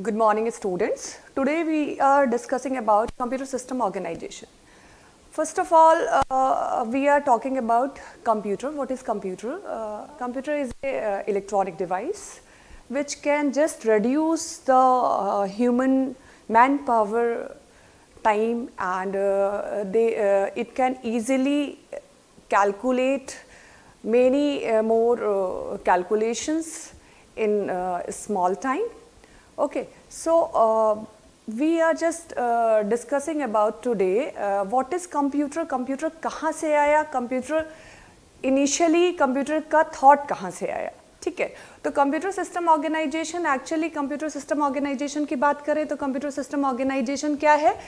Good morning, students. Today we are discussing about computer system organization. First of all, we are talking about computer. What is computer? Computer is a electronic device which can just reduce the human manpower time, and it can easily calculate many more calculations in small time. Okay, so we are just discussing about today what is computer. Computer कहाँ से आया, computer initially computer का thought कहाँ से आया, ठीक है. तो computer system organization, actually computer system organization की बात करें तो कंप्यूटर सिस्टम ऑर्गेनाइजेशन क्या है?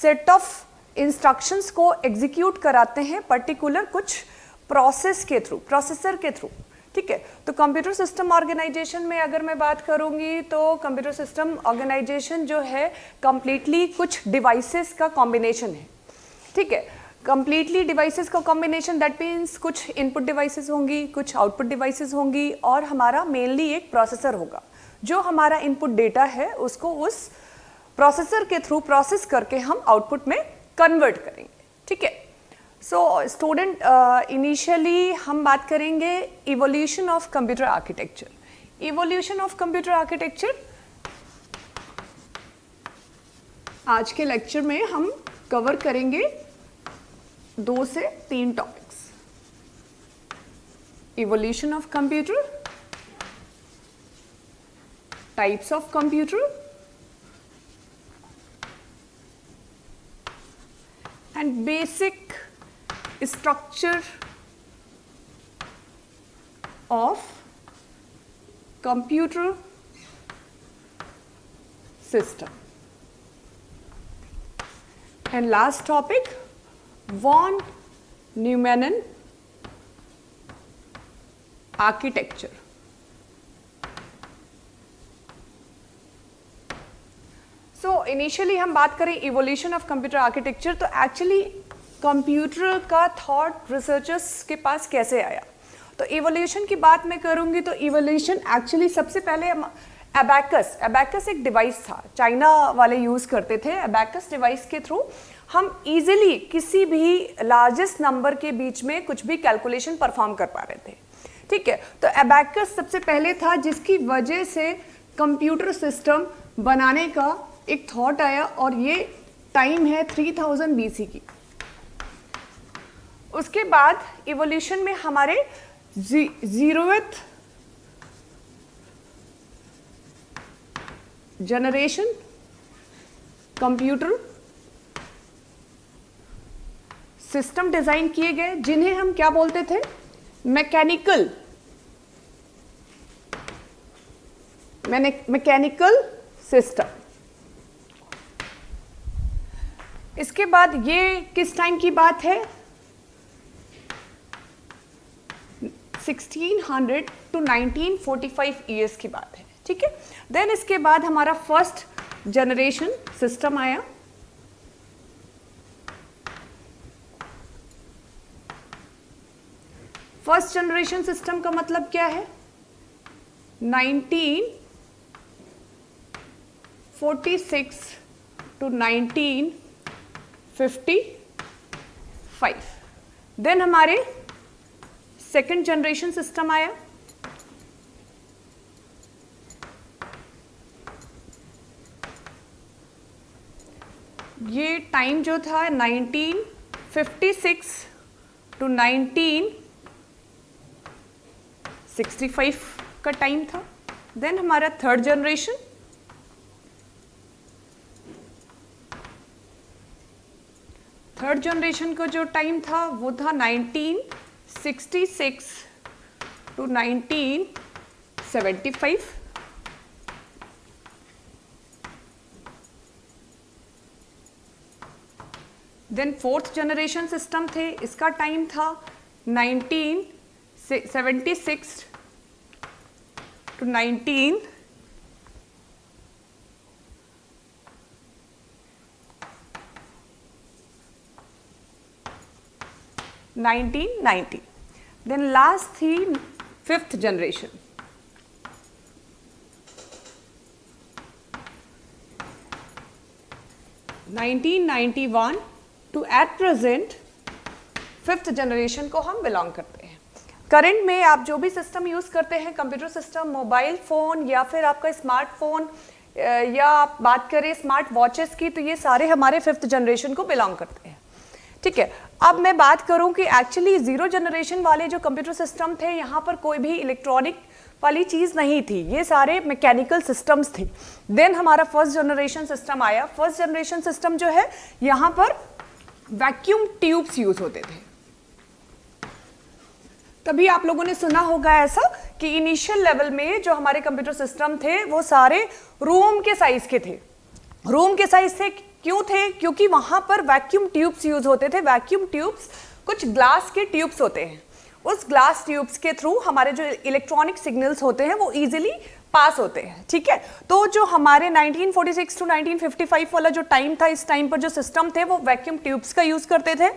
सेट ऑफ इंस्ट्रक्शंस को एग्जीक्यूट कराते हैं पर्टिकुलर कुछ प्रोसेस के थ्रू, प्रोसेसर के थ्रू, ठीक है. तो कंप्यूटर सिस्टम ऑर्गेनाइजेशन में अगर मैं बात करूंगी तो कंप्यूटर सिस्टम ऑर्गेनाइजेशन जो है कंप्लीटली कुछ डिवाइसेस का कॉम्बिनेशन है, ठीक है. कंप्लीटली डिवाइसेस का कॉम्बिनेशन, दैट मीन्स कुछ इनपुट डिवाइसेस होंगी, कुछ आउटपुट डिवाइसेस होंगी, और हमारा मेनली एक प्रोसेसर होगा जो हमारा इनपुट डेटा है उसको उस प्रोसेसर के थ्रू प्रोसेस करके हम आउटपुट में कन्वर्ट करेंगे, ठीक है. सो स्टूडेंट, इनिशियली हम बात करेंगे evolution of computer architecture. Evolution of computer architecture आज के लेक्चर में हम कवर करेंगे 2 से 3 topics. Evolution of computer, types of computer, and basic structure of computer system. And last topic, von Neumann architecture. So initially हम बात करें evolution of computer architecture, तो एक्चुअली कंप्यूटर का थॉट रिसर्चर्स के पास कैसे आया. तो इवोल्यूशन की बात मैं करूंगी तो इवोल्यूशन एक्चुअली सबसे पहले एबैकस एक डिवाइस था, चाइना वाले यूज करते थे. एबैकस डिवाइस के थ्रू हम इजीली किसी भी लार्जेस्ट नंबर के बीच में कुछ भी कैलकुलेशन परफॉर्म कर पा रहे थे, ठीक है. तो एबैकस सबसे पहले था जिसकी वजह से कंप्यूटर सिस्टम बनाने का एक थॉट आया, और ये टाइम है 3000 BC की. उसके बाद इवोल्यूशन में हमारे 0th generation computer system design किए गए, जिन्हें हम क्या बोलते थे? Mechanical system. इसके बाद ये किस टाइम की बात है? 1600 to 1945 ईयर्स की बात है, ठीक है. देन इसके बाद हमारा फर्स्ट जनरेशन सिस्टम आया. फर्स्ट जनरेशन सिस्टम का मतलब क्या है? 1946 to 1955. देन हमारे सेकेंड जनरेशन सिस्टम आया. ये टाइम जो था 1956 to 1965 का टाइम था. देन हमारा थर्ड जनरेशन. थर्ड जनरेशन का जो टाइम था वो था 1966 to 1975. Then fourth generation system थे, इसका टाइम था 1976 to 1990. Then last थी 5th generation. 1991 to at present 5th generation को हम बिलोंग करते हैं। करंट में आप जो भी सिस्टम यूज़ करते हैं, कंप्यूटर सिस्टम, मोबाइल फ़ोन या फिर आपका स्मार्टफोन, या आप बात करें स्मार्ट वॉचेस की, तो ये सारे हमारे 5th जनरेशन को बिलोंग करते हैं। ठीक है, अब मैं बात करूं कि एक्चुअली 0 जनरेशन वाले जो कंप्यूटर सिस्टम थे, यहाँ पर कोई भी इलेक्ट्रॉनिक वाली चीज़ नहीं थी, ये सारे मैकेनिकल सिस्टम्स थे। देन हमारा 1st जनरेशन सिस्टम आया। 1st जनरेशन सिस्टम जो है, यहाँ पर वैक्यूम ट्यूब्स यूज़ होते थे। तभी आप लोगों ने सुना होगा ऐसा कि इनिशियल लेवल में जो हमारे कंप्यूटर सिस्टम थे वो सारे रूम के साइज के थे। रूम के साइज थे, क्यों थे? क्योंकि वहां पर वैक्यूम ट्यूब्स यूज होते थे। वैक्यूम ट्यूब्स कुछ ग्लास के ट्यूब्स होते हैं, उस ग्लास ट्यूब्स के थ्रू हमारे जो इलेक्ट्रॉनिक सिग्नल्स होते हैं वो इजीली पास होते हैं। ठीक है, तो जो हमारे 1946 टू 1955 वाला जो टाइम था, इस टाइम पर जो सिस्टम थे वो वैक्यूम ट्यूब्स का यूज करते थे।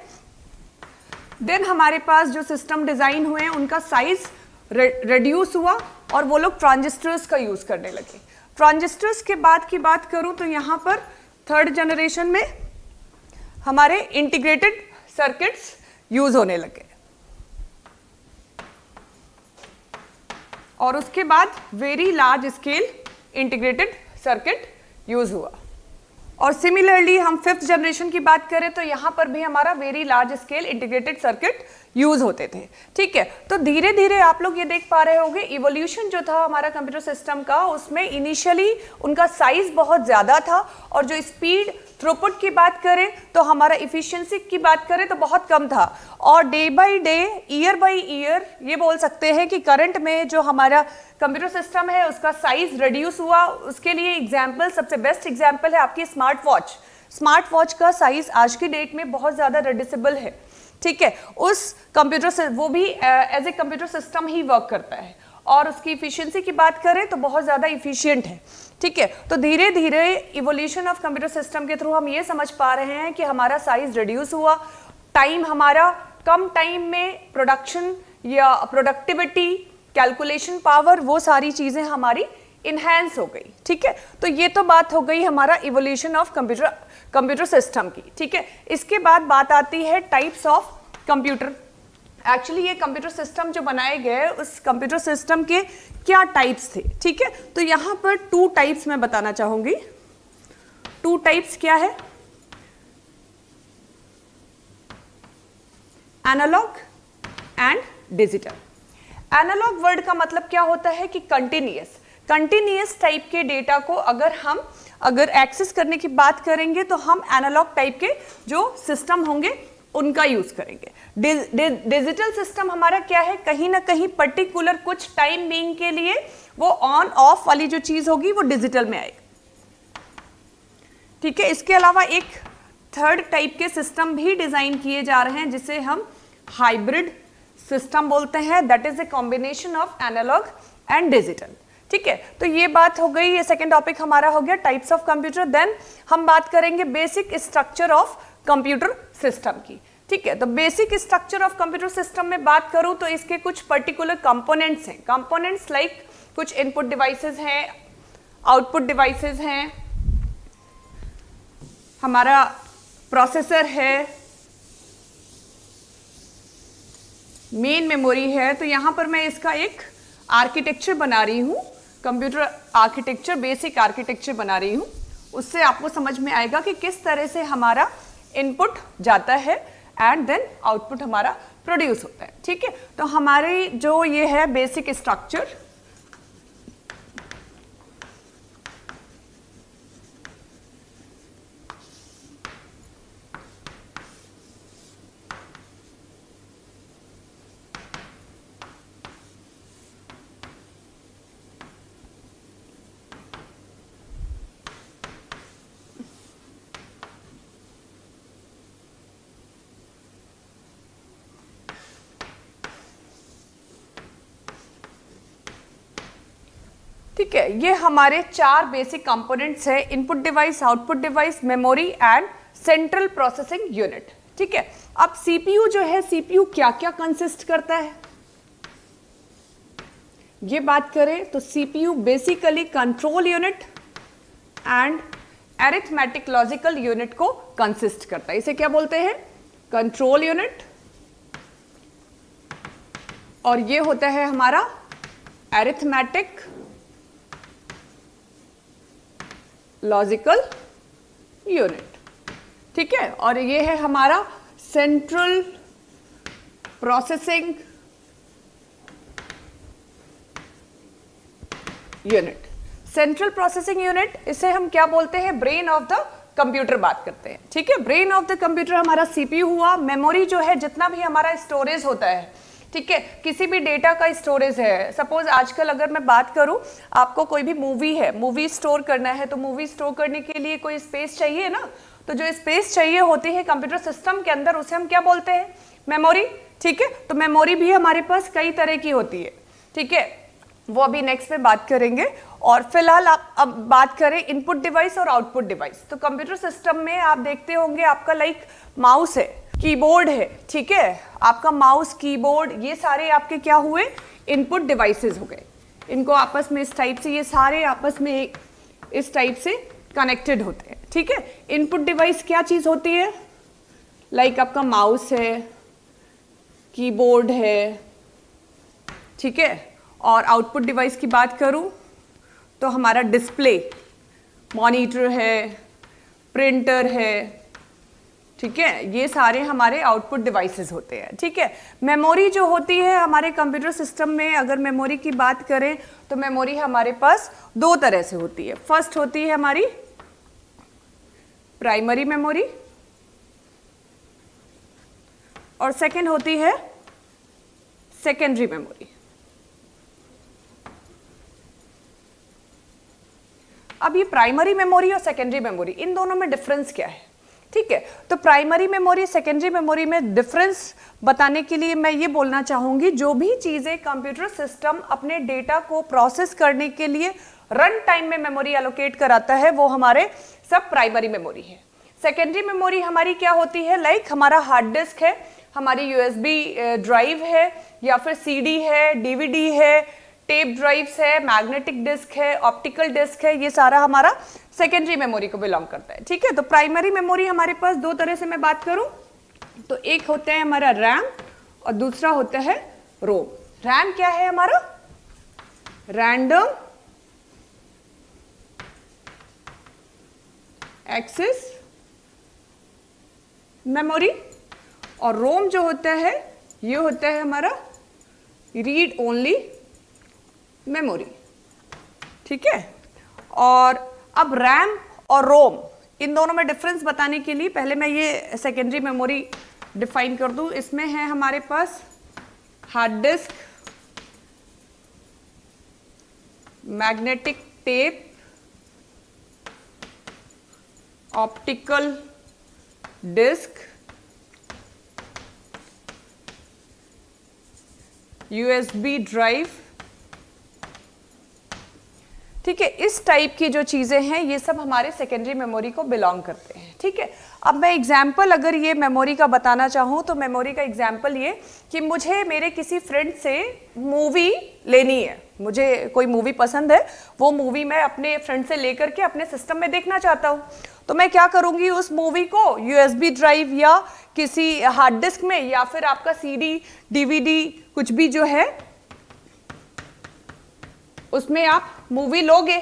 देन हमारे पास जो सिस्टम डिजाइन हुए उनका साइज रिड्यूस हुआ और वो लोग ट्रांजिस्टर्स का यूज करने लगे। ट्रांजिस्टर्स के बाद की बात करूं तो यहाँ पर 3rd जनरेशन में हमारे इंटीग्रेटेड सर्किट्स यूज होने लगे और उसके बाद very large scale integrated circuit use हुआ। और सिमिलरली हम 5th जनरेशन की बात करें तो यहाँ पर भी हमारा very large scale integrated circuit use होते थे। ठीक है, तो धीरे धीरे आप लोग ये देख पा रहे होंगे इवोल्यूशन जो था हमारा कंप्यूटर सिस्टम का, उसमें इनिशियली उनका साइज बहुत ज़्यादा था और जो स्पीड थ्रूपुट की बात करें तो हमारा इफिशिएंसी की बात करें तो बहुत कम था। और day by day, year by year ये बोल सकते हैं कि करंट में जो हमारा कंप्यूटर सिस्टम है उसका साइज रिड्यूस हुआ। उसके लिए एग्जाम्पल, सबसे बेस्ट एग्जाम्पल है आपकी स्मार्ट वॉच। स्मार्ट वॉच का साइज आज की डेट में बहुत ज़्यादा रिड्यूसिबल है। ठीक है, उस कंप्यूटर से वो भी एज ए कंप्यूटर सिस्टम ही वर्क करता है और उसकी इफिशिएंसी की बात करें तो बहुत ज़्यादा इफिशिएंट है। ठीक है, तो धीरे धीरे इवोल्यूशन ऑफ कंप्यूटर सिस्टम के थ्रू हम ये समझ पा रहे हैं कि हमारा साइज रिड्यूस हुआ, टाइम हमारा कम टाइम में प्रोडक्शन या प्रोडक्टिविटी, कैलकुलेशन पावर, वो सारी चीज़ें हमारी इन्हेंस हो गई। ठीक है, तो ये तो बात हो गई हमारा इवोल्यूशन ऑफ कंप्यूटर सिस्टम की। ठीक है, इसके बाद बात आती है टाइप्स ऑफ कंप्यूटर। एक्चुअली ये कंप्यूटर सिस्टम जो बनाए गए उस कंप्यूटर सिस्टम के क्या टाइप्स थे। ठीक है, तो यहाँ पर 2 टाइप्स मैं बताना चाहूंगी। 2 टाइप्स क्या है? Analog and digital. Analog word का मतलब क्या होता है कि कंटिन्यूअस टाइप के डेटा को अगर एक्सेस करने की बात करेंगे तो हम एनालॉग टाइप के जो सिस्टम होंगे उनका यूज करेंगे। डिजिटल सिस्टम हमारा क्या है? कहीं ना कहीं पर्टिकुलर कुछ टाइम बीइंग के लिए वो ऑन ऑफ वाली जो चीज होगी वो डिजिटल में आएगी। ठीक है, इसके अलावा एक 3rd टाइप के सिस्टम भी डिजाइन किए जा रहे हैं जिसे हम हाइब्रिड सिस्टम बोलते हैं। That is a combination of analog and digital. ठीक है, तो ये बात हो गई, ये सेकेंड टॉपिक हमारा हो गया टाइप्स ऑफ कंप्यूटर। देन हम बात करेंगे basic structure of computer system की। ठीक है, तो basic structure of computer system में बात करूं तो इसके कुछ पर्टिकुलर कंपोनेंट्स हैं। कंपोनेंट्स लाइक कुछ इनपुट डिवाइसेस हैं, आउटपुट डिवाइसेस हैं, हमारा प्रोसेसर है, मेन मेमोरी है। तो यहां पर मैं इसका एक आर्किटेक्चर बना रही हूं, कंप्यूटर आर्किटेक्चर, बेसिक आर्किटेक्चर बना रही हूं। उससे आपको समझ में आएगा कि किस तरह से हमारा इनपुट जाता है एंड देन आउटपुट हमारा प्रोड्यूस होता है। ठीक है, तो हमारी जो ये है बेसिक स्ट्रक्चर, ठीक है, ये हमारे 4 बेसिक कंपोनेंट्स हैं, input device, output device, memory and central processing unit. ठीक है, अब सीपीयू जो है, सीपीयू क्या क्या कंसिस्ट करता है ये बात करें तो CPU basically control unit and arithmetic logical unit को कंसिस्ट करता है। इसे क्या बोलते हैं? कंट्रोल यूनिट, और ये होता है हमारा अरिथमेटिक लॉजिकल यूनिट, ठीक है। और ये है हमारा central processing unit. Central processing unit, इसे हम क्या बोलते हैं? ब्रेन ऑफ द कंप्यूटर बात करते हैं, ठीक है। ब्रेन ऑफ द कंप्यूटर हमारा सीपीयू हुआ। मेमोरी जो है, जितना भी हमारा स्टोरेज होता है, ठीक है, किसी भी डेटा का स्टोरेज है। सपोज आजकल अगर मैं बात करूं, आपको कोई भी मूवी है, मूवी स्टोर करना है, तो मूवी स्टोर करने के लिए कोई स्पेस चाहिए ना। तो जो स्पेस चाहिए होती है कंप्यूटर सिस्टम के अंदर, उसे हम क्या बोलते हैं? मेमोरी, ठीक है। तो मेमोरी भी हमारे पास कई तरह की होती है, ठीक है, वो अभी नेक्स्ट में बात करेंगे। और फिलहाल आप अब बात करें इनपुट डिवाइस और आउटपुट डिवाइस। तो कंप्यूटर सिस्टम में आप देखते होंगे आपका लाइक माउस है, कीबोर्ड है, ठीक है, आपका माउस, कीबोर्ड, ये सारे आपके क्या हुए? इनपुट डिवाइसेस हो गए। इनको आपस में इस टाइप से, ये सारे आपस में इस टाइप से कनेक्टेड होते हैं, ठीक है। इनपुट डिवाइस क्या चीज होती है? लाइक आपका माउस है, कीबोर्ड है, ठीक है। और आउटपुट डिवाइस की बात करूं तो हमारा डिस्प्ले, मॉनिटर है, प्रिंटर है, ठीक है, ये सारे हमारे आउटपुट डिवाइसेस होते हैं, ठीक है। मेमोरी जो होती है हमारे कंप्यूटर सिस्टम में, अगर मेमोरी की बात करें तो मेमोरी हमारे पास दो तरह से होती है। फर्स्ट होती है हमारी प्राइमरी मेमोरी, और सेकंड होती है सेकेंडरी मेमोरी। अब ये प्राइमरी मेमोरी और सेकेंडरी मेमोरी, इन दोनों में डिफरेंस क्या है? ठीक है, तो प्राइमरी मेमोरी, सेकेंडरी मेमोरी में डिफरेंस बताने के लिए मैं ये बोलना चाहूंगी, जो भी चीजें कंप्यूटर सिस्टम अपने डेटा को प्रोसेस करने के लिए रन टाइम में मेमोरी एलोकेट कराता है, वो हमारे सब प्राइमरी मेमोरी है। सेकेंडरी मेमोरी हमारी क्या होती है? लाइक हमारा हार्ड डिस्क है, हमारी यूएसबी ड्राइव है, या फिर सीडी है, डीवीडी है, टेप ड्राइव्स है, मैग्नेटिक डिस्क है, ऑप्टिकल डिस्क है, ये सारा हमारा सेकेंडरी मेमोरी को बिलोंग करता है, ठीक है। तो प्राइमरी मेमोरी हमारे पास दो तरह से मैं बात करूं तो एक होता है हमारा रैम और दूसरा होता है रोम। रैम क्या है हमारा? रैंडम एक्सेस मेमोरी, और रोम जो होता है ये होता है हमारा रीड ओनली मेमोरी, ठीक है। और अब रैम और रोम, इन दोनों में डिफरेंस बताने के लिए पहले मैं ये सेकेंडरी मेमोरी डिफाइन कर दूं। इसमें है हमारे पास hard disk, magnetic tape, optical disk, USB drive, ठीक है। इस टाइप की जो चीजें हैं ये सब हमारे सेकेंडरी मेमोरी को बिलोंग करते हैं, ठीक है। अब मैं एग्जाम्पल अगर ये मेमोरी का बताना चाहूँ तो मेमोरी का एग्जाम्पल ये कि मुझे मेरे किसी फ्रेंड से मूवी लेनी है, मुझे कोई मूवी पसंद है, वो मूवी मैं अपने फ्रेंड से लेकर के अपने सिस्टम में देखना चाहता हूँ, तो मैं क्या करूँगी, उस मूवी को यूएसबी ड्राइव या किसी हार्ड डिस्क में या फिर आपका सीडी, डीवीडी कुछ भी जो है उसमें आप मूवी लोगे,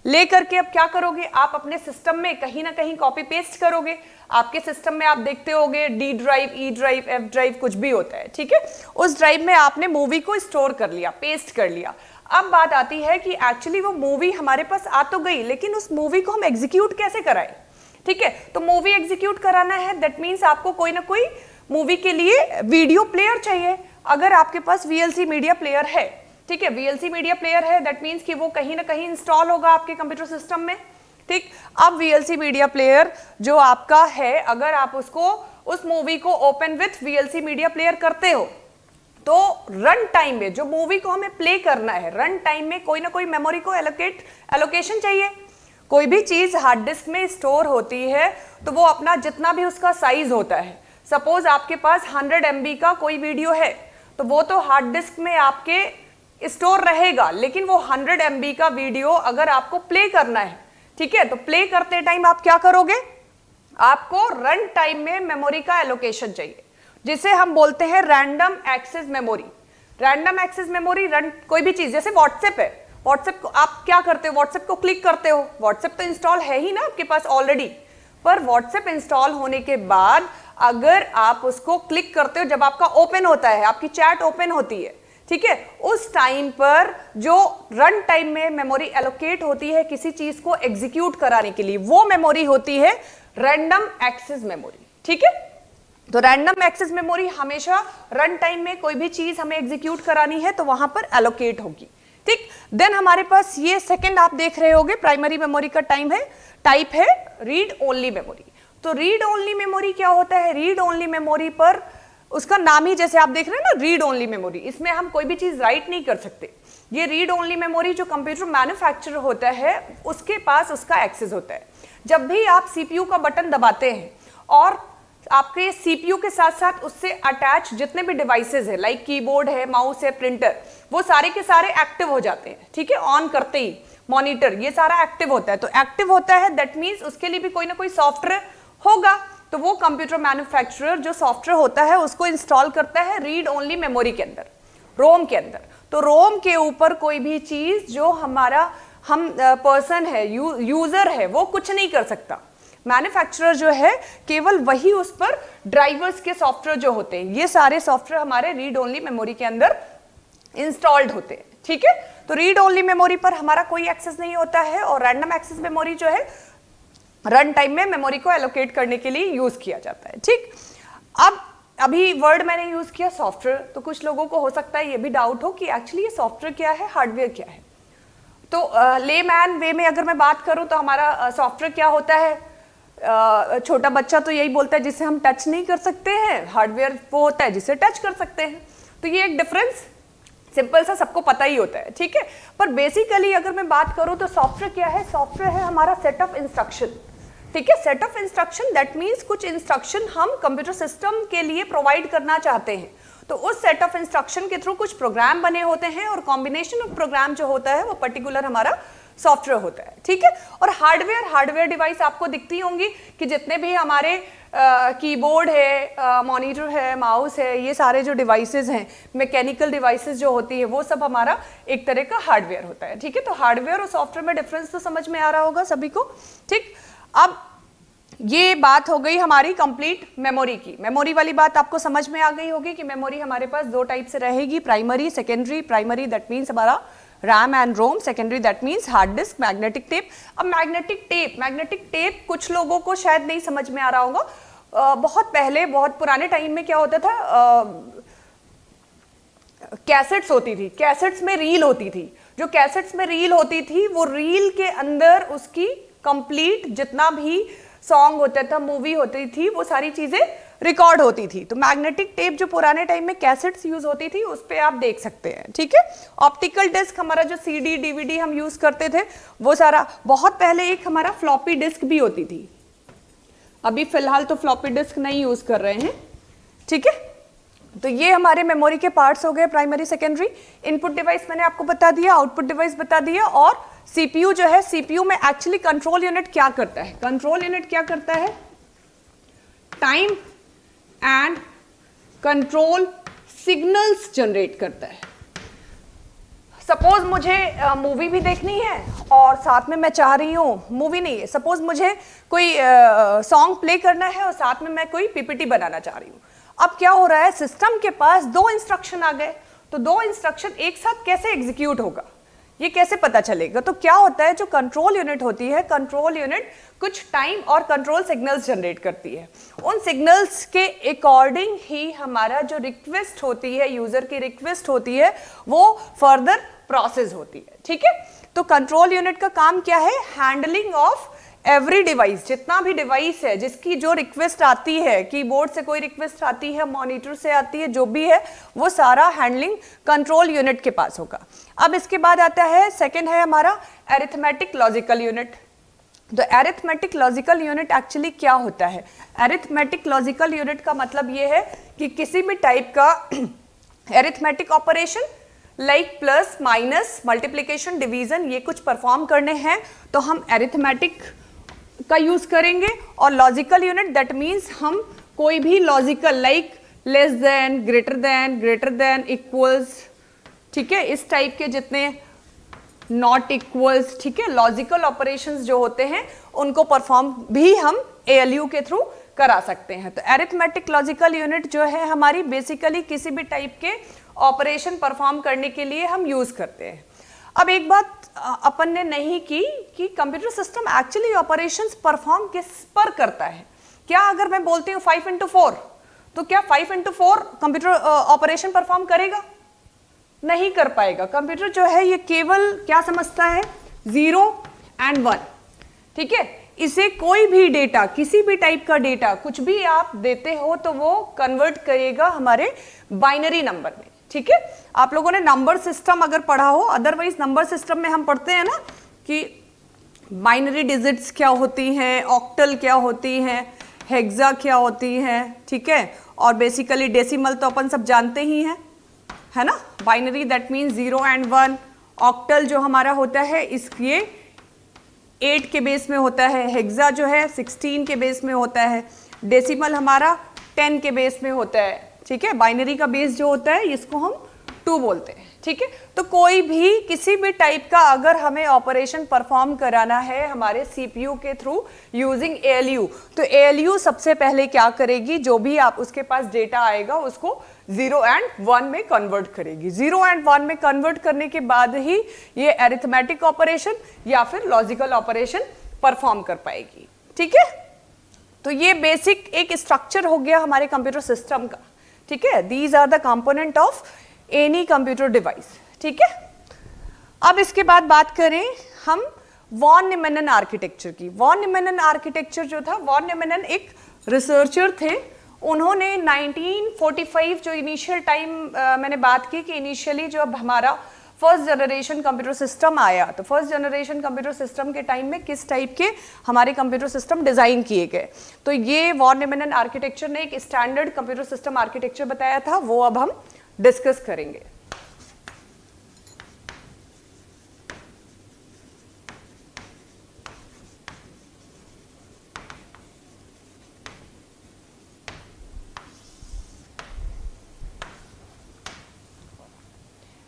ले करके अब क्या करोगे, आप अपने सिस्टम में कहीं ना कहीं कॉपी पेस्ट करोगे। आपके सिस्टम में आप देखते होगे D drive, E drive, F drive कुछ भी होता है, ठीक है। उस ड्राइव में आपने मूवी को स्टोर कर लिया, पेस्ट कर लिया। अब बात आती है कि एक्चुअली वो मूवी हमारे पास आ तो गई, लेकिन उस मूवी को हम एग्जीक्यूट कैसे कराएं, ठीक है। तो मूवी एग्जीक्यूट कराना है, दैट मीन्स आपको कोई ना कोई मूवी के लिए वीडियो प्लेयर चाहिए। अगर आपके पास वीएलसी मीडिया प्लेयर है, ठीक है, वीएलसी मीडिया प्लेयर है, दैट मीन्स कि वो कहीं ना कहीं इंस्टॉल होगा आपके कंप्यूटर सिस्टम में, ठीक। अब वीएलसी मीडिया प्लेयर जो आपका है, अगर आप उसको उस मूवी को open with VLC media player करते हो तो रन टाइम में जो मूवी को हमें प्ले करना है, रन टाइम में कोई ना कोई मेमोरी को एलोकेशन चाहिए। कोई भी चीज हार्ड डिस्क में स्टोर होती है तो वो अपना जितना भी उसका साइज होता है, सपोज आपके पास 100 MB का कोई वीडियो है तो वो तो हार्ड डिस्क में आपके स्टोर रहेगा, लेकिन वो 100 MB का वीडियो अगर आपको प्ले करना है, ठीक है। तो प्ले करते टाइम आप क्या करोगे, आपको रन टाइम में मेमोरी का एलोकेशन चाहिए, जिसे हम बोलते हैं random access memory. Random access memory run कोई भी चीज, जैसे व्हाट्सएप है, व्हाट्सएप को आप क्या करते हो, व्हाट्सएप को क्लिक करते हो, व्हाट्सएप तो इंस्टॉल है ही ना आपके पास ऑलरेडी, पर व्हाट्सएप इंस्टॉल होने के बाद अगर आप उसको क्लिक करते हो, जब आपका ओपन होता है, आपकी चैट ओपन होती है, ठीक है, उस टाइम पर जो रन टाइम में मेमोरी एलोकेट होती है किसी चीज को एग्जीक्यूट कराने के लिए, वो मेमोरी होती है रैंडम एक्सेस मेमोरी। ठीक है, तो रैंडम एक्सेस मेमोरी हमेशा रन टाइम में कोई भी चीज हमें एग्जीक्यूट करानी है तो वहां पर एलोकेट होगी। ठीक, देन हमारे पास ये सेकंड आप देख रहे होगे प्राइमरी मेमोरी का टाइप है रीड ओनली मेमोरी। तो रीड ओनली मेमोरी क्या होता है, रीड ओनली मेमोरी पर उसका नाम ही जैसे आप देख रहे हैं ना, रीड ओनली मेमोरी, इसमें हम कोई भी चीज राइट नहीं कर सकते। ये रीड ओनली मेमोरी जो कंप्यूटर मैन्युफैक्चरर होता है उसके पास उसका एक्सेस होता है। जब भी आप सीपीयू का बटन दबाते हैं और आपके सीपीयू के साथ साथ उससे अटैच जितने भी डिवाइसेस है, लाइक कीबोर्ड है, माउस है, प्रिंटर, वो सारे के सारे एक्टिव हो जाते हैं। ठीक है, ऑन करते ही मॉनिटर, ये सारा एक्टिव होता है। तो एक्टिव होता है दैट मीन्स उसके लिए भी कोई ना कोई सॉफ्टवेयर होगा, तो वो कंप्यूटर मैन्युफैक्चरर जो सॉफ्टवेयर होता है उसको इंस्टॉल करता है रीड ओनली मेमोरी के अंदर, रोम के अंदर। तो रोम के ऊपर कोई भी चीज जो हमारा पर्सन है, यूजर है, वो कुछ नहीं कर सकता। मैन्युफैक्चरर जो है केवल वही उस पर ड्राइवर्स के सॉफ्टवेयर जो होते हैं, ये सारे सॉफ्टवेयर हमारे रीड ओनली मेमोरी के अंदर इंस्टॉल्ड होते हैं। ठीक है, तो रीड ओनली मेमोरी पर हमारा कोई एक्सेस नहीं होता है और रैंडम एक्सेस मेमोरी जो है रन टाइम में मेमोरी को एलोकेट करने के लिए यूज किया जाता है। ठीक, अब अभी वर्ड मैंने यूज किया सॉफ्टवेयर, तो कुछ लोगों को हो सकता है ये भी डाउट हो कि एक्चुअली ये सॉफ्टवेयर क्या है, हार्डवेयर क्या है। तो लेमैन वे में अगर मैं बात करूं तो हमारा सॉफ्टवेयर क्या होता है, छोटा बच्चा तो यही बोलता है जिसे हम टच नहीं कर सकते हैं, हार्डवेयर वो होता है जिसे टच कर सकते हैं। तो ये एक डिफरेंस सिंपल सा सबको पता ही होता है। ठीक है, पर बेसिकली अगर मैं बात करूं तो सॉफ्टवेयर क्या है, सॉफ्टवेयर है हमारा सेट ऑफ इंस्ट्रक्शन। ठीक है, set of instruction that means कुछ इंस्ट्रक्शन हम कंप्यूटर सिस्टम के लिए प्रोवाइड करना चाहते हैं, तो उस सेट ऑफ इंस्ट्रक्शन के थ्रू कुछ प्रोग्राम बने होते हैं और कॉम्बिनेशन ऑफ प्रोग्राम जो होता है वो पर्टिकुलर हमारा सॉफ्टवेयर होता है। ठीक है, और हार्डवेयर डिवाइस आपको दिखती होंगी कि जितने भी हमारे कीबोर्ड है, मॉनिटर है, माउस है, ये सारे जो डिवाइसेस हैं, मैकेनिकल डिवाइसेस जो होती है, वो सब हमारा एक तरह का हार्डवेयर होता है। ठीक है, तो हार्डवेयर और सॉफ्टवेयर में डिफरेंस तो समझ में आ रहा होगा सभी को। ठीक, अब ये बात हो गई हमारी कंप्लीट मेमोरी की। मेमोरी वाली बात आपको समझ में आ गई होगी कि मेमोरी हमारे पास दो टाइप से रहेगी, primary, secondary. Primary that means हमारा RAM and ROM, secondary that means hard disk, magnetic tape. अब मैग्नेटिक टेप कुछ लोगों को शायद नहीं समझ में आ रहा होगा। बहुत पहले, बहुत पुराने टाइम में क्या होता था, कैसेट्स होती थी, कैसेट्स में रील होती थी। जो कैसेट्स में रील होती थी वो रील के अंदर उसकी कंप्लीट जितना भी सॉन्ग होता था, मूवी होती थी, वो सारी चीजें रिकॉर्ड होती थी। तो मैग्नेटिक टेप जो पुराने टाइम में कैसेट्स यूज होती थी उस पे आप देख सकते हैं। ठीक है, ऑप्टिकल डिस्क हमारा जो सीडी डीवीडी हम यूज करते थे वो सारा, बहुत पहले एक हमारा फ्लॉपी डिस्क भी होती थी। अभी फिलहाल तो फ्लॉपी डिस्क नहीं यूज कर रहे हैं। ठीक है, तो ये हमारे मेमोरी के पार्ट्स हो गए, प्राइमरी, सेकेंडरी। इनपुट डिवाइस मैंने आपको बता दिया, आउटपुट डिवाइस बता दिया, और सीपीयू जो है, सीपीयू में एक्चुअली कंट्रोल यूनिट क्या करता है, कंट्रोल यूनिट क्या करता है, time and control signals generate करता है। सपोज मुझे मूवी भी देखनी है और साथ में मैं चाह रही हूँ, मूवी नहीं है, सपोज मुझे कोई सॉन्ग प्ले करना है और साथ में मैं कोई पीपीटी बनाना चाह रही हूँ। अब क्या हो रहा है, सिस्टम के पास दो इंस्ट्रक्शन आ गए, तो दो इंस्ट्रक्शन एक साथ कैसे एग्जीक्यूट होगा, ये कैसे पता चलेगा। तो क्या होता है, जो कंट्रोल यूनिट होती है, कंट्रोल यूनिट कुछ टाइम और कंट्रोल सिग्नल्स जनरेट करती है। उन सिग्नल्स के अकॉर्डिंग ही हमारा जो रिक्वेस्ट होती है, यूजर की रिक्वेस्ट होती है, वो फर्दर प्रोसेस होती है। ठीक है, तो कंट्रोल यूनिट का काम क्या है, हैंडलिंग ऑफ एवरी डिवाइस, जितना भी डिवाइस है जिसकी जो रिक्वेस्ट आती है, कीबोर्ड से कोई रिक्वेस्ट आती है, मॉनिटर से आती है, जो भी है वो सारा हैंडलिंग कंट्रोल यूनिट के पास होगा। अब इसके बाद आता है, सेकंड है हमारा अरिथमेटिक लॉजिकल यूनिट। तो अरिथमेटिक लॉजिकल यूनिट एक्चुअली क्या होता है, अरिथमेटिक लॉजिकल यूनिट का मतलब ये है कि किसी भी टाइप का arithmetic operation, like plus minus multiplication division ये कुछ परफॉर्म करने हैं तो हम अरिथमेटिक का यूज करेंगे, और लॉजिकल यूनिट दैट मीन्स हम कोई भी logical like less than, greater than, equals, ठीक है, इस टाइप के जितने नॉट इक्वल्स, ठीक है, लॉजिकल ऑपरेशंस जो होते हैं उनको परफॉर्म भी हम ALU के थ्रू करा सकते हैं। तो अरिथमेटिक लॉजिकल यूनिट जो है हमारी बेसिकली किसी भी टाइप के ऑपरेशन परफॉर्म करने के लिए हम यूज करते हैं। अब एक बात अपन ने नहीं की कि computer system actually operations perform किस पर करता है। क्या अगर मैं बोलती हूँ 5 into 4 तो क्या 5 into 4 कंप्यूटर ऑपरेशन परफॉर्म करेगा? नहीं कर पाएगा। कंप्यूटर जो है ये केवल क्या समझता है, 0 and 1, ठीक है। इसे कोई भी डेटा, किसी भी टाइप का डेटा कुछ भी आप देते हो तो वो कन्वर्ट करेगा हमारे बाइनरी नंबर में, ठीक है। आप लोगों ने नंबर सिस्टम अगर पढ़ा हो, अदरवाइज नंबर सिस्टम में हम पढ़ते हैं ना कि बाइनरी डिजिट्स क्या होती हैं, ऑक्टल क्या होती हैं, हेक्सा क्या होती हैं, ठीक है, और बेसिकली डेसिमल तो अपन सब जानते ही हैं, है ना। Binary that means 0 and 1, octal जो हमारा होता है इसके 8 के बेस में होता है, हेक्सा जो है 16 के बेस में होता है, डेसिमल हमारा 10 के बेस में होता है, ठीक है। बाइनरी का बेस जो होता है इसको हम 2 बोलते हैं, ठीक है। तो कोई भी किसी भी टाइप का अगर हमें ऑपरेशन परफॉर्म कराना है हमारे CPU के थ्रू यूजिंग ALU, तो ALU सबसे पहले क्या करेगी, जो भी आप उसके पास डेटा आएगा उसको 0 and 1 में कन्वर्ट करेगी। 0 and 1 में कन्वर्ट करने के बाद ही ये अरिथमेटिक ऑपरेशन या फिर लॉजिकल ऑपरेशन परफॉर्म कर पाएगी, ठीक है। तो ये बेसिक एक स्ट्रक्चर हो गया हमारे कंप्यूटर सिस्टम का, ठीक है। These are the component of any computer device, ठीक है। अब इसके बाद बात करें हम वॉन न्यूमैन आर्किटेक्चर की। वॉन न्यूमैन आर्किटेक्चर जो था, वॉन न्यूमैन एक रिसर्चर थे, उन्होंने 1945 जो इनिशियल टाइम मैंने बात की कि इनिशियली जब हमारा फर्स्ट जनरेशन कंप्यूटर सिस्टम आया, तो फर्स्ट जनरेशन कंप्यूटर सिस्टम के टाइम में किस टाइप के हमारे कंप्यूटर सिस्टम डिजाइन किए गए, तो ये वॉन न्यूमैन आर्किटेक्चर ने एक स्टैंडर्ड कंप्यूटर सिस्टम आर्किटेक्चर बताया था, वो अब हम डिस्कस करेंगे।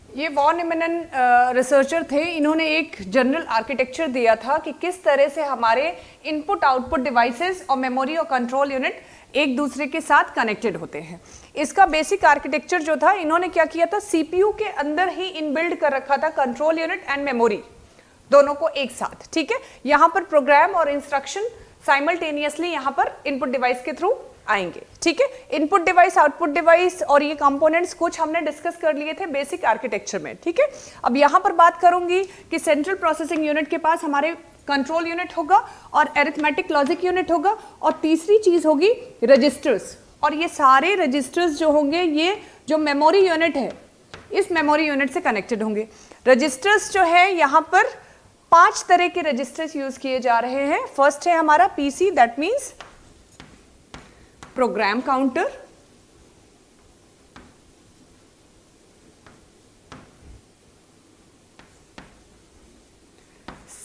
ये वॉन न्यूमैन रिसर्चर थे, इन्होंने एक जनरल आर्किटेक्चर दिया था कि किस तरह से हमारे इनपुट आउटपुट डिवाइसेस और मेमोरी और कंट्रोल यूनिट एक दूसरे के साथ कनेक्टेड होते हैं। इसका बेसिक आर्किटेक्चर जो था, इन्होंने क्या किया था, CPU के अंदर ही इनबिल्ड कर रखा था कंट्रोल यूनिट एंड मेमोरी दोनों को एक साथ, ठीक है। यहाँ पर प्रोग्राम और इंस्ट्रक्शन साइमल्टेनियसली यहाँ पर इनपुट डिवाइस के थ्रू आएंगे, ठीक है। इनपुट डिवाइस, आउटपुट डिवाइस और ये कंपोनेंट्स कुछ हमने डिस्कस कर लिए थे बेसिक आर्किटेक्चर में, ठीक है। अब यहाँ पर बात करूंगी कि सेंट्रल प्रोसेसिंग यूनिट के पास हमारे कंट्रोल यूनिट होगा और अरिथमेटिक लॉजिक यूनिट होगा, और तीसरी चीज होगी रजिस्टर्स। और ये सारे रजिस्टर्स जो होंगे ये जो मेमोरी यूनिट है इस मेमोरी यूनिट से कनेक्टेड होंगे। रजिस्टर्स जो है यहाँ पर 5 तरह के रजिस्टर्स यूज किए जा रहे हैं। फर्स्ट है हमारा PC, that means program counter,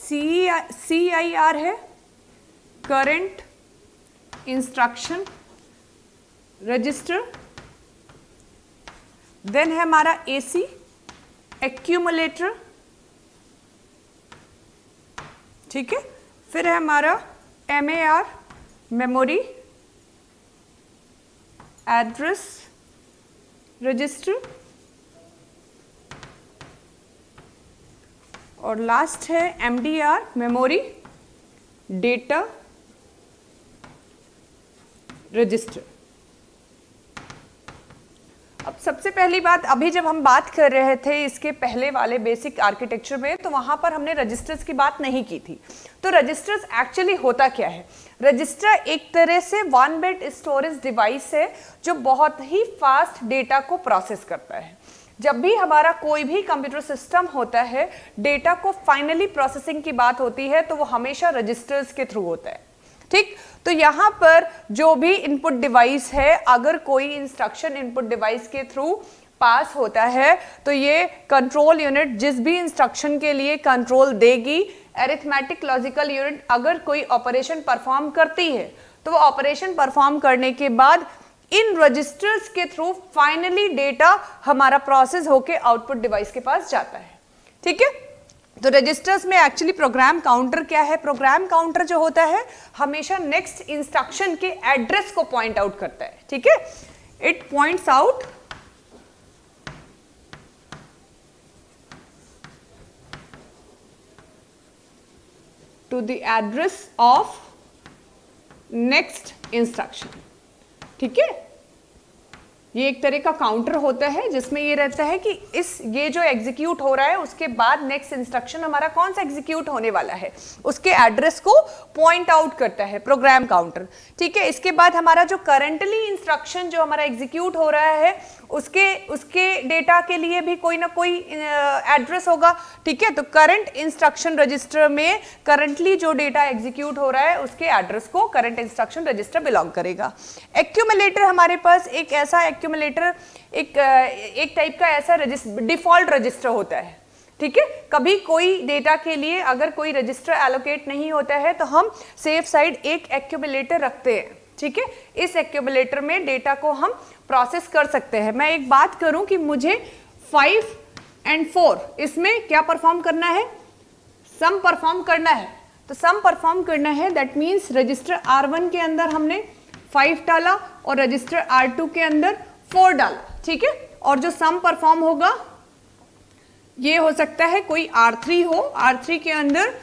CIR है करंट इंस्ट्रक्शन रजिस्टर, देन है हमारा AC एक्यूमुलेटर, ठीक है। फिर है हमारा MAR मेमोरी एड्रेस रजिस्टर, और लास्ट है MDR मेमोरी डेटा रजिस्टर। अब सबसे पहली बात, अभी जब हम बात कर रहे थे इसके पहले वाले बेसिक आर्किटेक्चर में, तो वहां पर हमने रजिस्टर्स की बात नहीं की थी। तो रजिस्टर्स एक्चुअली होता क्या है? रजिस्टर एक तरह से 1 बिट स्टोरेज डिवाइस है जो बहुत ही फास्ट डेटा को प्रोसेस करता है। जब भी हमारा कोई भी कंप्यूटर सिस्टम होता है, डेटा को फाइनली प्रोसेसिंग की बात होती है तो वो हमेशा रजिस्टर्स के थ्रू होता है, ठीक। तो यहाँ पर जो भी इनपुट डिवाइस है, अगर कोई इंस्ट्रक्शन इनपुट डिवाइस के थ्रू पास होता है तो ये कंट्रोल यूनिट जिस भी इंस्ट्रक्शन के लिए कंट्रोल देगी, अरिथमेटिक लॉजिकल यूनिट अगर कोई ऑपरेशन परफॉर्म करती है तो वो ऑपरेशन परफॉर्म करने के बाद इन रजिस्टर्स के थ्रू फाइनली डेटा हमारा प्रोसेस होके आउटपुट डिवाइस के पास जाता है। ठीक है, तो रजिस्टर्स में एक्चुअली प्रोग्राम काउंटर क्या है? प्रोग्राम काउंटर जो होता है हमेशा नेक्स्ट इंस्ट्रक्शन के एड्रेस को पॉइंट आउट करता है। ठीक है, it points out to the address of next instruction. ठीक है, ये एक तरह का काउंटर होता है जिसमें ये रहता है कि ये जो एग्जीक्यूट हो रहा है उसके बाद नेक्स्ट इंस्ट्रक्शन हमारा कौन सा एग्जीक्यूट होने वाला है उसके एड्रेस को पॉइंट आउट करता है प्रोग्राम काउंटर। ठीक है, इसके बाद हमारा जो करंटली इंस्ट्रक्शन जो हमारा एग्जीक्यूट हो रहा है उसके डेटा के लिए भी कोई ना कोई एड्रेस होगा। ठीक है, तो करंट इंस्ट्रक्शन रजिस्टर में करंटली जो डेटा एग्जीक्यूट हो रहा है उसके एड्रेस को करंट इंस्ट्रक्शन रजिस्टर बिलोंग करेगा। एक्यूमुलेटर हमारे पास एक ऐसा एक्यूमुलेटर एक टाइप का ऐसा डिफॉल्ट रजिस्टर होता है। ठीक है, कभी कोई डेटा के लिए अगर कोई रजिस्टर एलोकेट नहीं होता है तो हम सेफ साइड एक एक्यूमुलेटर रखते हैं। ठीक है, इस एक्यूमुलेटर में डेटा को हम प्रोसेस कर सकते हैं। मैं एक बात करूं कि मुझे 5 और 4 इसमें क्या परफॉर्म करना है? सम परफॉर्म करना है। तो सम परफॉर्म करना है दैट मीन्स रजिस्टर R1 के अंदर हमने 5 डाला और रजिस्टर R2 के अंदर 4 डाला। ठीक है, और जो सम परफॉर्म होगा ये हो सकता है कोई R3 हो, R3 के अंदर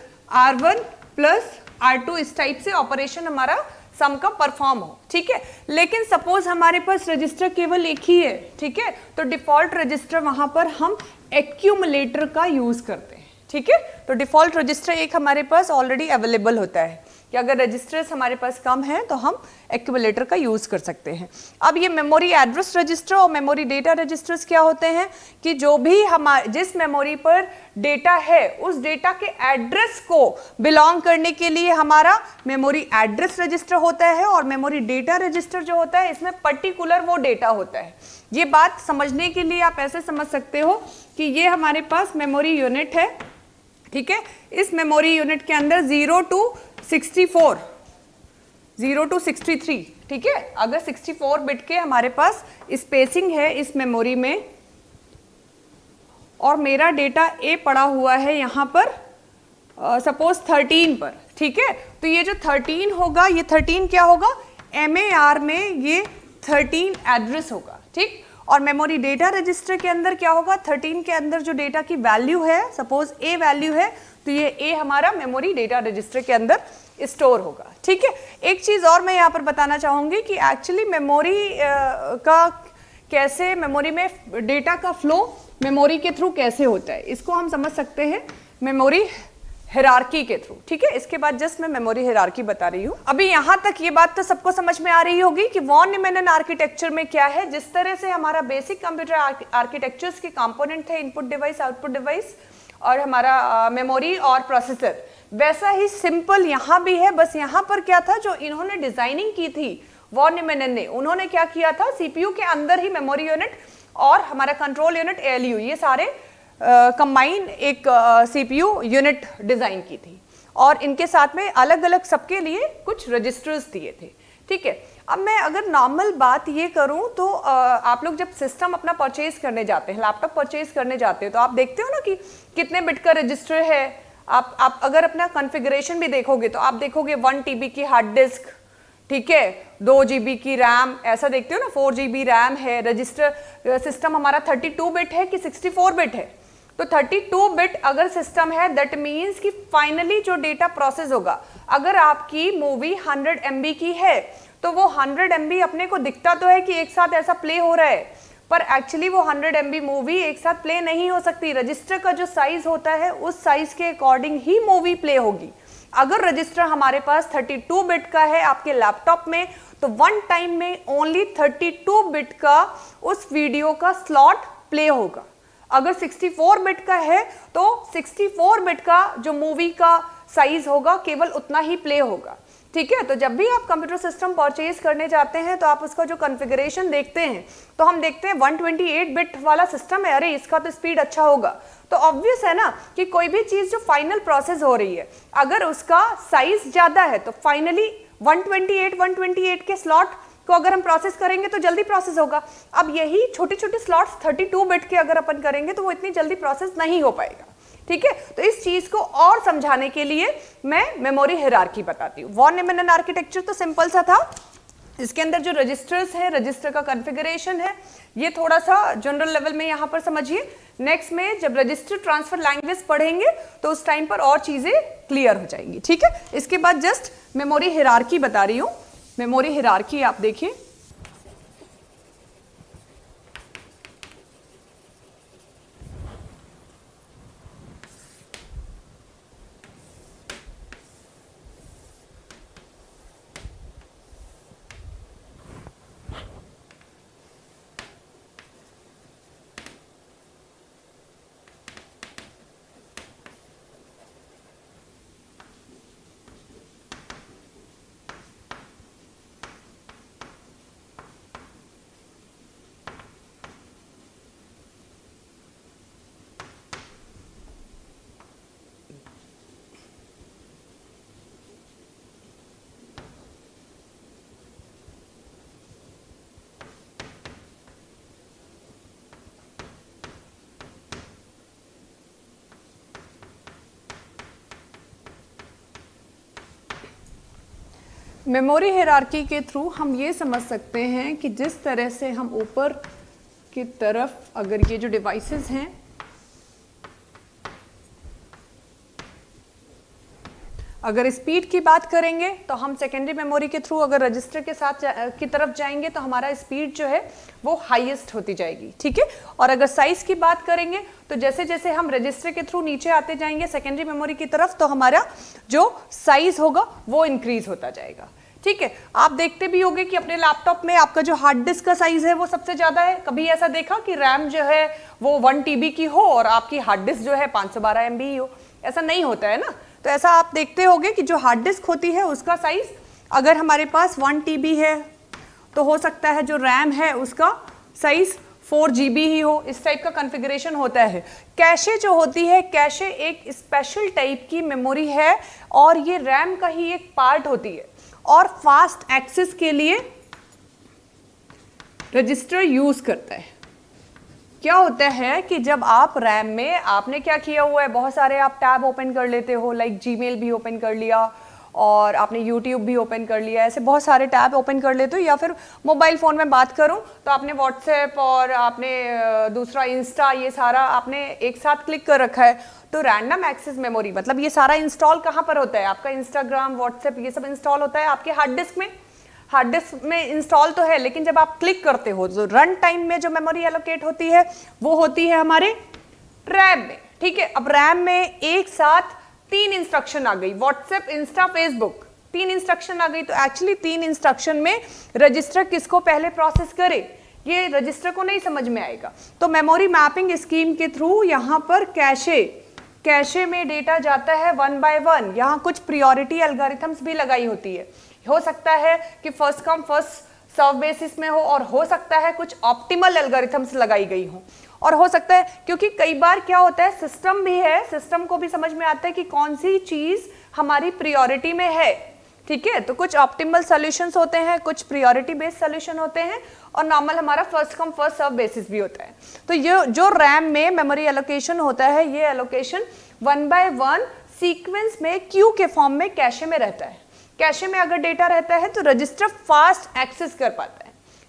R1 प्लस R2 इस टाइप से ऑपरेशन हमारा सम का परफॉर्म हो। ठीक है, लेकिन सपोज हमारे पास रजिस्टर केवल एक ही है। ठीक है, तो डिफॉल्ट रजिस्टर वहां पर हम एक्यूमुलेटर का यूज करते हैं। ठीक है, तो डिफॉल्ट रजिस्टर एक हमारे पास ऑलरेडी अवेलेबल होता है कि अगर रजिस्टर्स हमारे पास कम हैं तो हम एक्यूमुलेटर का यूज कर सकते हैं। अब ये मेमोरी एड्रेस रजिस्टर और मेमोरी डेटा रजिस्टर्स क्या होते हैं कि जो भी जिस मेमोरी पर डेटा है उस डेटा के एड्रेस को बिलोंग करने के लिए हमारा मेमोरी एड्रेस रजिस्टर होता है और मेमोरी डेटा रजिस्टर जो होता है इसमें पर्टिकुलर वो डेटा होता है। ये बात समझने के लिए आप ऐसे समझ सकते हो कि ये हमारे पास मेमोरी यूनिट है। ठीक है, इस मेमोरी यूनिट के अंदर 0 to 64, 0 to 63। ठीक है, अगर 64 बिट के हमारे पास स्पेसिंग है इस मेमोरी में और मेरा डेटा A पड़ा हुआ है यहाँ पर सपोज 13 पर। ठीक है, तो ये जो 13 होगा ये 13 क्या होगा? MAR में ये 13 एड्रेस होगा। ठीक, और मेमोरी डेटा रजिस्टर के अंदर क्या होगा? 13 के अंदर जो डेटा की वैल्यू है सपोज A वैल्यू है तो ये A हमारा मेमोरी डेटा रजिस्टर के अंदर स्टोर होगा। ठीक है, एक चीज और मैं यहाँ पर बताना चाहूंगी कि एक्चुअली मेमोरी का कैसे मेमोरी में डेटा का फ्लो मेमोरी के थ्रू कैसे होता है इसको हम समझ सकते हैं मेमोरी हायरार्की के थ्रू। ठीक है, इसके बाद जस्ट मैं मेमोरी हायरार्की बता रही हूँ। अभी यहाँ तक ये बात तो सबको समझ में आ रही होगी कि वॉन न्यूमैन आर्किटेक्चर में क्या है। जिस तरह से हमारा बेसिक कंप्यूटर आर्किटेक्चर्स के कंपोनेंट थे इनपुट डिवाइस, आउटपुट डिवाइस और हमारा मेमोरी और प्रोसेसर, वैसा ही सिंपल यहाँ भी है। बस यहाँ पर क्या था जो इन्होंने डिजाइनिंग की थी वॉन न्यूमैन ने, उन्होंने क्या किया था सीपीयू के अंदर ही मेमोरी यूनिट और हमारा कंट्रोल यूनिट ALU ये सारे कंबाइन एक सीपीयू यूनिट डिजाइन की थी और इनके साथ में अलग अलग सबके लिए कुछ रजिस्टर्स दिए थे। ठीक है, अब मैं अगर नॉर्मल बात ये करूं तो आप लोग जब सिस्टम अपना परचेज करने जाते हैं, लैपटॉप परचेज करने जाते हो तो आप देखते हो ना कि कितने बिट का रजिस्टर है। आप अगर अपना कॉन्फ़िगरेशन भी देखोगे तो आप देखोगे 1 TB की हार्ड डिस्क, ठीक है, 2 GB की रैम, ऐसा देखते हो ना, 4 GB रैम है। रजिस्टर सिस्टम हमारा 32 बिट है कि 64 बिट है? तो 32 बिट अगर सिस्टम है दैट मीन्स कि फाइनली जो डेटा प्रोसेस होगा, अगर आपकी मूवी 100 MB की है तो वो 100 MB अपने को दिखता तो है कि एक साथ ऐसा प्ले हो रहा है, पर एक्चुअली वो 100 MB मूवी एक साथ प्ले नहीं हो सकती। रजिस्टर का जो साइज होता है उस साइज के अकॉर्डिंग ही मूवी प्ले होगी। अगर रजिस्टर हमारे पास 32 बिट का है आपके लैपटॉप में तो वन टाइम में ओनली 32 बिट का उस वीडियो का स्लॉट प्ले होगा। अगर 64 बिट का है तो 64 बिट का जो मूवी का साइज होगा केवल उतना ही प्ले होगा। ठीक है। तो जब भी आप कंप्यूटर सिस्टम परचेज करने जाते हैं तो आप उसका जो कॉन्फ़िगरेशन देखते हैं तो हम देखते हैं 128 बिट वाला सिस्टम है, अरे इसका तो स्पीड अच्छा होगा। तो ऑब्वियस है ना कि कोई भी चीज़ जो फाइनल प्रोसेस हो रही है अगर उसका साइज ज़्यादा है तो फाइनली 128 के स्लॉट को अगर हम प्रोसेस करेंगे तो जल्दी प्रोसेस होगा। अब यही छोटे छोटे स्लॉट्स 32 बिट के अगर अपन करेंगे तो वो इतनी जल्दी प्रोसेस नहीं हो पाएगा। ठीक है, तो इस चीज को और समझाने के लिए मैं मेमोरी हायरार्की बताती हूँ। वॉन न्यूमैन आर्किटेक्चर तो सिंपल सा था, इसके अंदर जो रजिस्टर्स है, रजिस्टर का कॉन्फ़िगरेशन है, ये थोड़ा सा जनरल लेवल में यहाँ पर समझिए। नेक्स्ट में जब रजिस्टर ट्रांसफर लैंग्वेज पढ़ेंगे तो उस टाइम पर और चीजें क्लियर हो जाएंगी। ठीक है, इसके बाद जस्ट मेमोरी हायरार्की बता रही हूँ। मेमोरी हायरार्की आप देखिए, मेमोरी हायरार्की के थ्रू हम ये समझ सकते हैं कि जिस तरह से हम ऊपर की तरफ अगर ये जो डिवाइसेस हैं अगर स्पीड की बात करेंगे तो हम सेकेंडरी मेमोरी के थ्रू अगर रजिस्टर के साथ की तरफ जाएंगे तो हमारा स्पीड जो है वो हाईएस्ट होती जाएगी। ठीक है, और अगर साइज की बात करेंगे तो जैसे जैसे हम रजिस्टर के थ्रू नीचे आते जाएंगे सेकेंडरी मेमोरी की तरफ तो हमारा जो साइज होगा वो इंक्रीज होता जाएगा। ठीक है, आप देखते भी होंगे कि अपने लैपटॉप में आपका जो हार्ड डिस्क का साइज है वो सबसे ज्यादा है। कभी ऐसा देखा कि रैम जो है वो 1 TB की हो और आपकी हार्ड डिस्क जो है 512 MB ही हो? ऐसा नहीं होता है ना। तो ऐसा आप देखते होंगे कि जो हार्ड डिस्क होती है उसका साइज अगर हमारे पास 1 TB है तो हो सकता है जो रैम है उसका साइज 4 GB ही हो। इस टाइप का कॉन्फ़िगरेशन होता है। कैशे जो होती है, कैशे एक स्पेशल टाइप की मेमोरी है और ये रैम का ही एक पार्ट होती है और फास्ट एक्सेस के लिए रजिस्टर यूज करता है। क्या होता है कि जब आप रैम में आपने क्या किया हुआ है, बहुत सारे आप टैब ओपन कर लेते हो, लाइक जीमेल भी ओपन कर लिया और आपने यूट्यूब भी ओपन कर लिया, ऐसे बहुत सारे टैब ओपन कर लेते हो। या फिर मोबाइल फ़ोन में बात करूं तो आपने व्हाट्सएप और आपने दूसरा इंस्टा, ये सारा आपने एक साथ क्लिक कर रखा है। तो रैंडम एक्सेस मेमोरी मतलब ये सारा इंस्टॉल कहाँ पर होता है? आपका इंस्टाग्राम, व्हाट्सएप ये सब इंस्टॉल होता है आपके हार्ड डिस्क में। हार्ड डिस्क में इंस्टॉल तो है लेकिन जब आप क्लिक करते हो तो रन टाइम में जो मेमोरी एलोकेट होती है वो होती है हमारे रैम में। ठीक है, अब रैम में एक साथ 3 इंस्ट्रक्शन आ गई, व्हाट्सएप, इंस्टा, फेसबुक, 3 इंस्ट्रक्शन आ गई। तो एक्चुअली 3 इंस्ट्रक्शन में रजिस्टर किसको पहले प्रोसेस करे ये रजिस्टर को नहीं समझ में आएगा। तो मेमोरी मैपिंग स्कीम के थ्रू यहाँ पर कैशे में डेटा जाता है 1 by 1। यहाँ कुछ प्रियोरिटी एल्गोरिथम्स भी लगाई होती है। हो सकता है कि first come first serve basis में हो और हो सकता है कुछ ऑप्टिमल एल्गोरिथम्स लगाई गई हो और हो सकता है क्योंकि कई बार क्या होता है सिस्टम भी है, सिस्टम को भी समझ में आता है कि कौन सी चीज हमारी प्रियोरिटी में है। ठीक है, तो कुछ ऑप्टिमल सॉल्यूशंस होते हैं, कुछ प्रियोरिटी बेस्ड सॉल्यूशन होते हैं और नॉर्मल हमारा first come first serve basis भी होता है। तो ये जो रैम में मेमोरी एलोकेशन होता है ये एलोकेशन 1 by 1 सीक्वेंस में क्यू के फॉर्म में कैशे में रहता है। कैशे में अगर डेटा रहता है तो रजिस्टर फास्ट एक्सेस कर पाता है।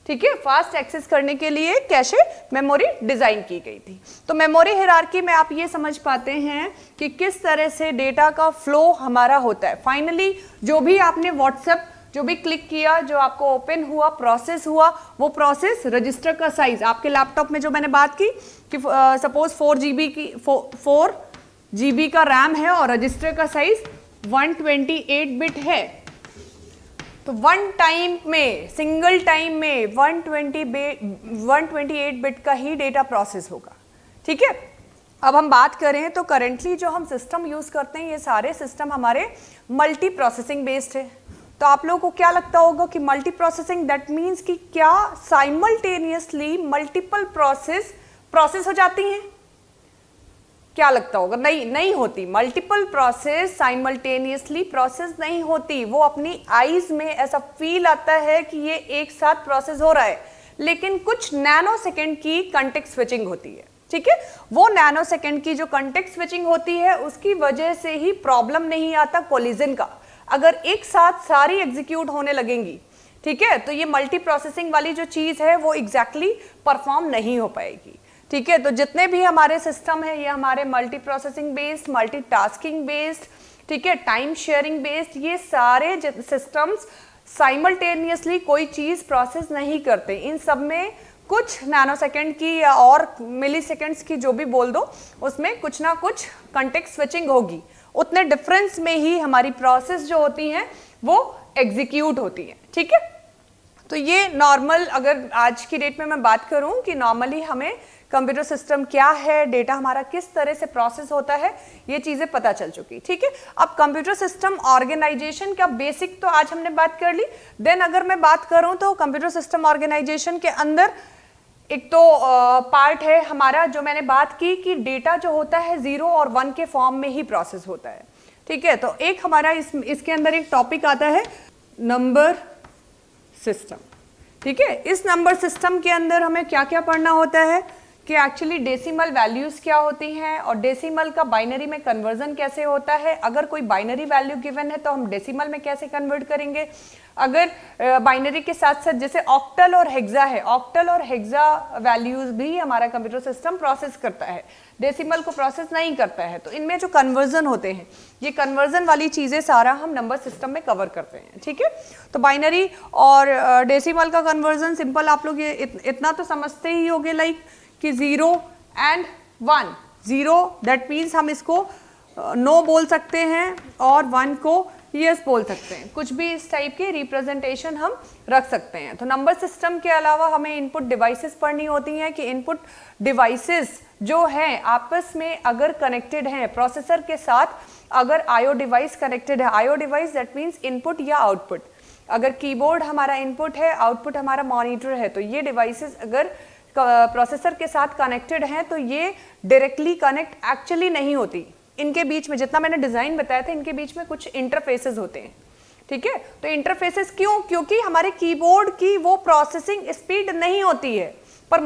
ठीक है, फास्ट एक्सेस करने के लिए कैशे मेमोरी डिजाइन की गई थी। तो मेमोरी हायरार्की में आप ये समझ पाते हैं कि किस तरह से डेटा का फ्लो हमारा होता है। फाइनली जो भी आपने व्हाट्सएप जो भी क्लिक किया, जो आपको ओपन हुआ, प्रोसेस हुआ, वो प्रोसेस रजिस्टर का साइज आपके लैपटॉप में जो मैंने बात की कि सपोज 4 GB का रैम है और रजिस्टर का साइज 128 बिट है। तो वन टाइम में, सिंगल टाइम में 128 बिट का ही डेटा प्रोसेस होगा। ठीक है, अब हम बात करें तो करेंटली जो हम सिस्टम यूज करते हैं ये सारे सिस्टम हमारे मल्टी प्रोसेसिंग बेस्ड है। तो आप लोगों को क्या लगता होगा कि मल्टी प्रोसेसिंग दैट मीन्स कि क्या साइमल्टेनियसली मल्टीपल प्रोसेस हो जाती हैं? क्या लगता होगा? नहीं होती। मल्टीपल प्रोसेस साइमल्टेनियसली प्रोसेस नहीं होती। वो अपनी आईज में ऐसा फील आता है कि ये एक साथ प्रोसेस हो रहा है, लेकिन कुछ नैनो सेकेंड की कंटेक्स्ट स्विचिंग होती है। ठीक है, वो नैनो सेकेंड की जो कंटेक्स्ट स्विचिंग होती है उसकी वजह से ही प्रॉब्लम नहीं आता कोलिजन का। अगर एक साथ सारी एग्जीक्यूट होने लगेंगी, ठीक है, तो ये मल्टी प्रोसेसिंग वाली जो चीज है वो एग्जैक्टली परफॉर्म नहीं हो पाएगी। ठीक है, तो जितने भी हमारे सिस्टम है ये हमारे multi processing based, multitasking based, ठीक है, टाइम शेयरिंग बेस्ड, ये सारे सिस्टम्स साइमल्टेनियसली कोई चीज प्रोसेस नहीं करते। इन सब में कुछ नैनो सेकेंड की या और मिली सेकेंड्स की जो भी बोल दो, उसमें कुछ ना कुछ कंटेक्स्ट स्विचिंग होगी। उतने डिफरेंस में ही हमारी प्रोसेस जो होती हैं वो एग्जीक्यूट होती है। ठीक है, तो ये नॉर्मल, अगर आज की डेट में मैं बात करूं कि नॉर्मली हमें कंप्यूटर सिस्टम क्या है, डेटा हमारा किस तरह से प्रोसेस होता है, ये चीजें पता चल चुकी। ठीक है, अब कंप्यूटर सिस्टम ऑर्गेनाइजेशन का बेसिक तो आज हमने बात कर ली। देन अगर मैं बात करूं तो कंप्यूटर सिस्टम ऑर्गेनाइजेशन के अंदर एक तो पार्ट है हमारा, जो मैंने बात की कि डेटा जो होता है 0 और 1 के फॉर्म में ही प्रोसेस होता है। ठीक है, तो एक हमारा इसके अंदर एक टॉपिक आता है नंबर सिस्टम। ठीक है, इस नंबर सिस्टम के अंदर हमें क्या क्या पढ़ना होता है कि एक्चुअली डेसिमल वैल्यूज क्या होती हैं और डेसिमल का बाइनरी में कन्वर्जन कैसे होता है। अगर कोई बाइनरी वैल्यू गिवन है तो हम डेसिमल में कैसे कन्वर्ट करेंगे। अगर बाइनरी के साथ साथ जैसे ऑक्टल और हेक्सा है, ऑक्टल और हेक्सा वैल्यूज भी हमारा कंप्यूटर सिस्टम प्रोसेस करता है, डेसिमल को प्रोसेस नहीं करता है। तो इनमें जो कन्वर्जन होते हैं, ये कन्वर्जन वाली चीजें सारा हम नंबर सिस्टम में कवर करते हैं। ठीक है, तो बाइनरी और डेसिमल का कन्वर्जन सिंपल, आप लोग ये इतना तो समझते ही होंगे, लाइक कि 0 एंड 1। 0 दैट मीन्स हम इसको नो बोल सकते हैं और 1 को यस बोल सकते हैं। कुछ भी इस टाइप के रिप्रेजेंटेशन हम रख सकते हैं। तो नंबर सिस्टम के अलावा हमें इनपुट डिवाइसेस पढ़नी होती हैं कि इनपुट डिवाइसेस जो हैं आपस में अगर कनेक्टेड हैं प्रोसेसर के साथ, अगर आईओ डिवाइस कनेक्टेड है, IO device that means input या आउटपुट, अगर कीबोर्ड हमारा इनपुट है, आउटपुट हमारा मॉनिटर है, तो ये डिवाइसेस अगर प्रोसेसर के साथ कनेक्टेड हैं तो ये डायरेक्टली कनेक्ट एक्चुअली नहीं होती। इनके बीच में जितना मैंने डिजाइन बताया था, इनके बीच में कुछ इंटरफेसेस होते हैं। ठीक है, तो इंटरफेसेस क्यों? क्योंकि हमारे कीबोर्ड की वो प्रोसेसिंग स्पीड नहीं होती है, पर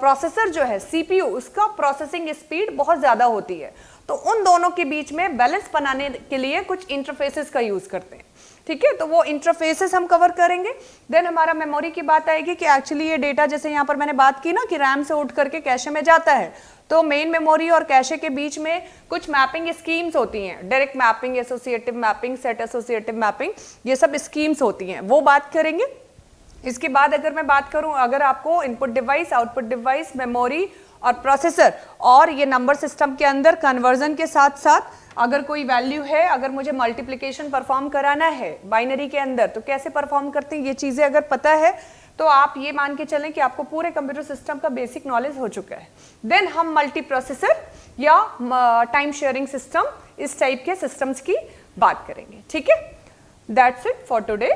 प्रोसेसर जो है सीपीयू, उसका प्रोसेसिंग स्पीड बहुत ज्यादा होती है। तो उन दोनों के बीच में बैलेंस बनाने के लिए कुछ इंटरफेसेस का यूज करते हैं। ठीक है, तो वो इंटरफेसेस हम कवर करेंगे। देन हमारा मेमोरी की बात आएगी कि एक्चुअली ये डेटा, जैसे यहाँ पर मैंने बात की ना कि रैम से उठ करके कैशे में जाता है, तो मेन मेमोरी और कैशे के बीच में कुछ मैपिंग स्कीम्स होती हैं, direct mapping, associative mapping, set associative mapping, ये सब स्कीम्स होती हैं, वो बात करेंगे। इसके बाद अगर मैं बात करूं, अगर आपको input device, output device, memory और प्रोसेसर और ये नंबर सिस्टम के अंदर कन्वर्जन के साथ साथ अगर कोई वैल्यू है, अगर मुझे मल्टीप्लिकेशन परफॉर्म कराना है बाइनरी के अंदर तो कैसे परफॉर्म करते हैं, ये चीजें अगर पता है तो आप ये मान के चलें कि आपको पूरे कंप्यूटर सिस्टम का बेसिक नॉलेज हो चुका है। देन हम मल्टी प्रोसेसर या टाइम शेयरिंग सिस्टम, इस टाइप के सिस्टम्स की बात करेंगे। ठीक है, दैट्स इट फॉर टुडे।